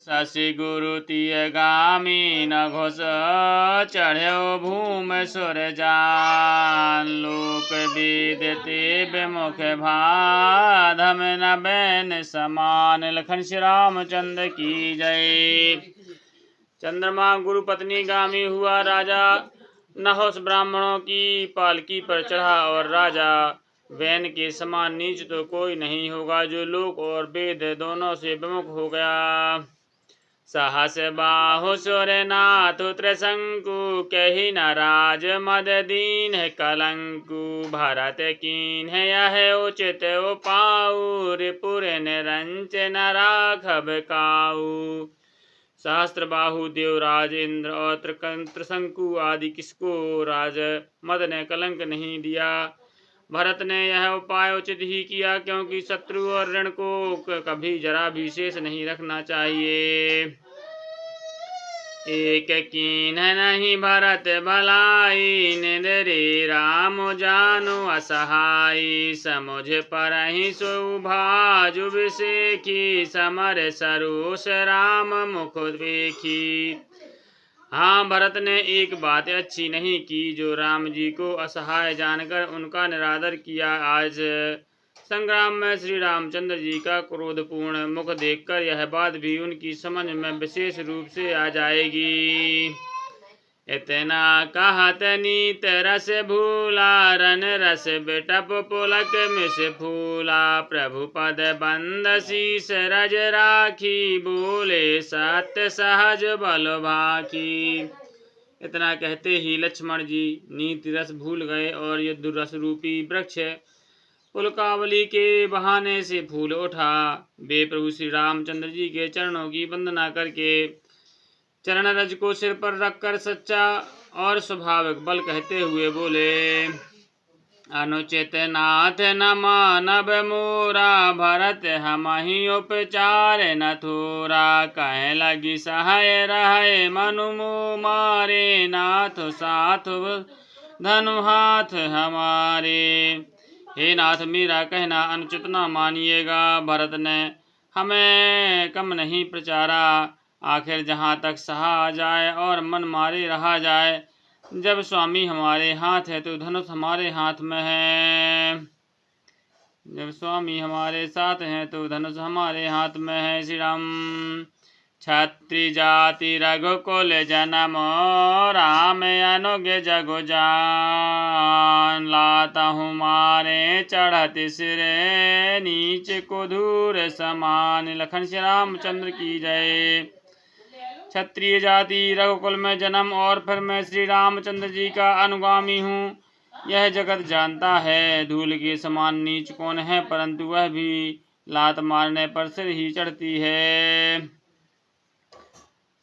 शशि गुरु तिय गामी न घोष चढ़्यो भूम सुर जान लोक विदिति विमुख भाधम न बैन समान। लखन श्री रामचंद्र की जय। चंद्रमा गुरु पत्नी गामी हुआ राजा नहुष ब्राह्मणों की पालकी पर चढ़ा और राजा वैन के समान नीच तो कोई नहीं होगा जो लोक और वेद दोनों से विमुख हो गया। सहस बाहु सुर नाथु त्रिशंकु कही न राज मद दीन है कलंकु। भरत कीन है यह उचित उपाऊ रिपुर निरंच न राघव काऊ। सहस्त्र बाहु देवराज इंद्र और त्रिशंकु आदि किसको राज मद ने कलंक नहीं दिया। भरत ने यह उपाय उचित ही किया क्योंकि शत्रु और ऋण को कभी जरा भी शेष नहीं रखना चाहिए। एक कीन नहीं भरत भलाई निदरे राम जानु असहाई। समुझ परहि सुभाजु विसेखी समर सरोस राम मुख देखी। हाँ, भरत ने एक बात अच्छी नहीं की जो राम जी को असहाय जानकर उनका निरादर किया। आज संग्राम में श्री रामचंद्र जी का क्रोधपूर्ण मुख देखकर यह बात भी उनकी समझ में विशेष रूप से आ जाएगी। इतना कहत नीत रस भूला रन रस बिटप पुलक मिस फूला। प्रभु पद बंद शीस रज राखी बोले सत्य सहज बल भाखी। इतना कहते ही लक्ष्मण जी नीति रस भूल गए और युद्ध रस रूपी वृक्ष पुलकावली के बहाने से फूल उठा। वे प्रभु श्री रामचंद्र जी के चरणों की वंदना करके चरण रज को सिर पर रखकर सच्चा और स्वाभाविक बल कहते हुए बोले। अनुचित नाथ न मानव मोरा भरत हमहि उपचार न थोरा। कहे लगी सहाय रहे मनु मोह मारे नाथ साथ धनु हाथ हमारे। हे नाथ, मेरा कहना अनुचित न मानिएगा। भरत ने हमें कम नहीं प्रचारा। आखिर जहाँ तक सहा जाए और मन मारे रहा जाए। जब स्वामी हमारे हाथ है तो धनुष हमारे हाथ में है। जब स्वामी हमारे साथ हैं तो धनुष हमारे हाथ में है। श्री राम। क्षत्रि जाति रघुकुल जन्म राम अनुग जगु जान। लाता हूँ मारे चढ़त सिरे नीच को धूर समान। लखन श्री रामचंद्र की जय। क्षत्रिय जाति रघुकुल में जन्म और फिर मैं श्री रामचंद्र जी का अनुगामी हूँ यह जगत जानता है। धूल के समान नीच कौन है, परंतु वह भी लात मारने पर सिर ही चढ़ती है।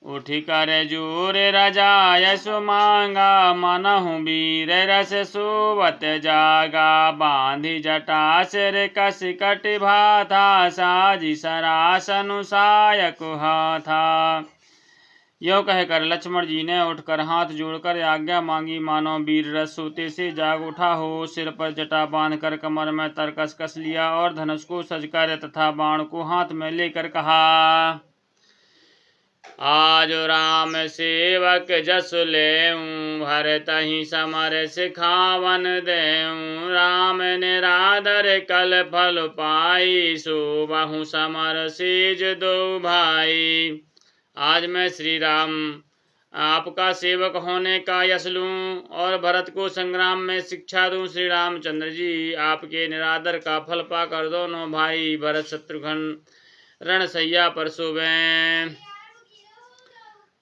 उठी कर जोर राजा यशो मांगा मनहु वीर रस सोवत जागा। बांधी जटा सिर कस कट भाथा साजी सरासनु सायक हाथा। यो कहकर लक्ष्मण जी ने उठकर हाथ जोड़कर आज्ञा मांगी। मानो वीर रस सोते से जाग उठा हो। सिर पर जटा बांधकर कमर में तरकस कस लिया और धनुष को सजकर तथा बाण को हाथ में लेकर कहा। आज राम सेवक जस लेऊं भरत ही समर सिखावन देऊं। राम निरादर कल फल पाई सो बहु समर सेज दो भाई। आज मैं श्री राम आपका सेवक होने का यश लूं और भरत को संग्राम में शिक्षा दूं। श्री रामचंद्र जी आपके निरादर का फल पाकर दोनों भाई भरत शत्रुघ्न रणसैया पर सोवें।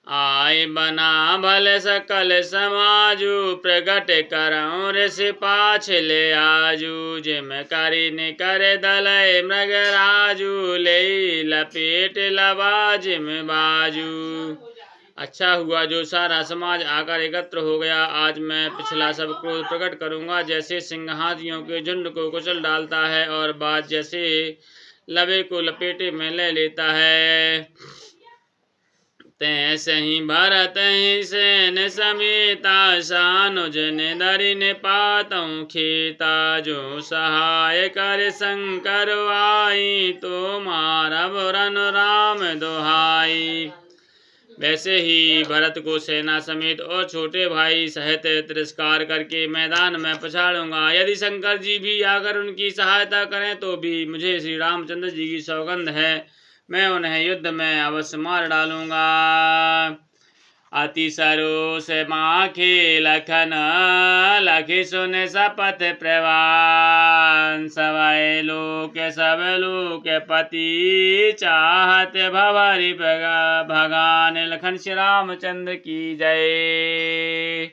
आय बना भल सकल समाजु प्रगट करऊं ऋषि पाछ ले आजू। जिम करी निकर दलय मृग राजू ले लपेट लवा जिम बाजू। अच्छा हुआ जो सारा समाज आकर एकत्र हो गया। आज मैं पिछला सब क्रोध प्रकट करूंगा। जैसे सिंह हाथियों के झुंड को कुचल डालता है और बाज जैसे लवे को लपेटे में ले लेता है, तैसे ही भरत ही सेन समेता सानुज ने धरि ने पातऊ खेता जो सहाय कर शंकर आई तो मारा बुरन राम दुहाई। वैसे ही भरत को सेना समेत और छोटे भाई सहित तिरस्कार करके मैदान में पछाड़ूंगा। यदि शंकर जी भी आकर उनकी सहायता करें तो भी मुझे श्री रामचंद्र जी की सौगंध है, मैं उन्हें युद्ध में अवश्य मार डालूंगा। अति सरोष माखे लखन लखी सुन शपथ प्रवान सवै लोक सब लोक पति चाहत भवरि भगान। लखन श्री रामचंद्र की जय।